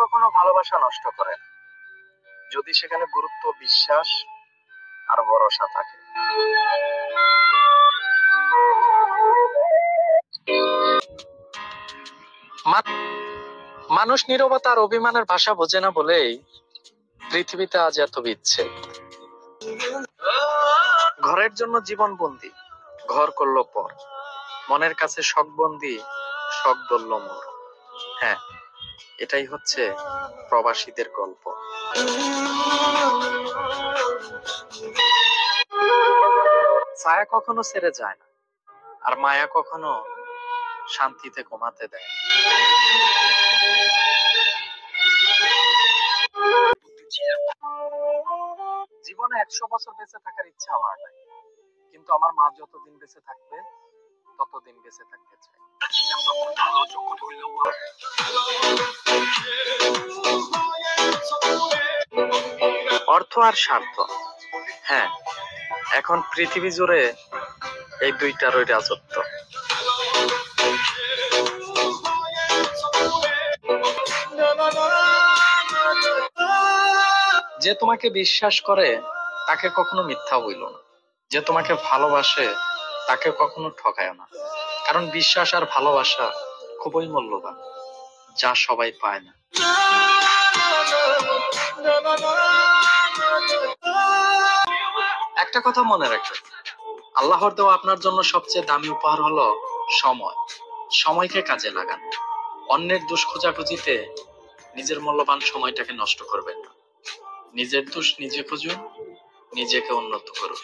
কখনো ভালোবাসা নষ্ট করে না, যদি সেখানে গুরুত্ব, বিশ্বাস আর ভরসা থাকে। মানুষ নীরবতা আর অভিমানের ভাষা বোঝে না বলেই পৃথিবীতে আজ এত বিচ্ছেদ। ঘরের জন্য জীবন বন্দি, ঘর করলো পর, মনের কাছে শখ বন্দি, শখ বলল মোর। হ্যাঁ, এটাই হচ্ছে প্রবাসীদের গল্প। ছায়া কখনো ছেড়ে যায় না, আর মায়া কখনো শান্তিতে ঘুমাতে দেয়। জীবনে 100 বছর বেঁচে থাকার ইচ্ছা আমার নাই, কিন্তু আমার মা যতদিন বেঁচে থাকবে ততদিন বেঁচে থাকতে চাই। অর্থ আর স্বার্থ, হ্যাঁ, এখন পৃথিবী জুড়ে এই দুইটারই রাজত্ব। যে তোমাকে বিশ্বাস করে তাকে কখনো মিথ্যা বইল না, যে তোমাকে ভালোবাসে তাকে কখনো ঠকায় না, কারণ বিশ্বাস আর ভালোবাসা খুবই মূল্যবান, যা সবাই পায় না। একটা কথা মনে রাখবেন, আল্লাহর দেওয়া আপনার জন্য সবচেয়ে দামি উপহার হলো সময়। সময়কে কাজে লাগান। অন্যের দোষ খোঁজাখুঁজিতে নিজের মূল্যবান সময়টাকে নষ্ট করবেন না। নিজের দোষ নিজে খুঁজুন, নিজেকে উন্নত করুন।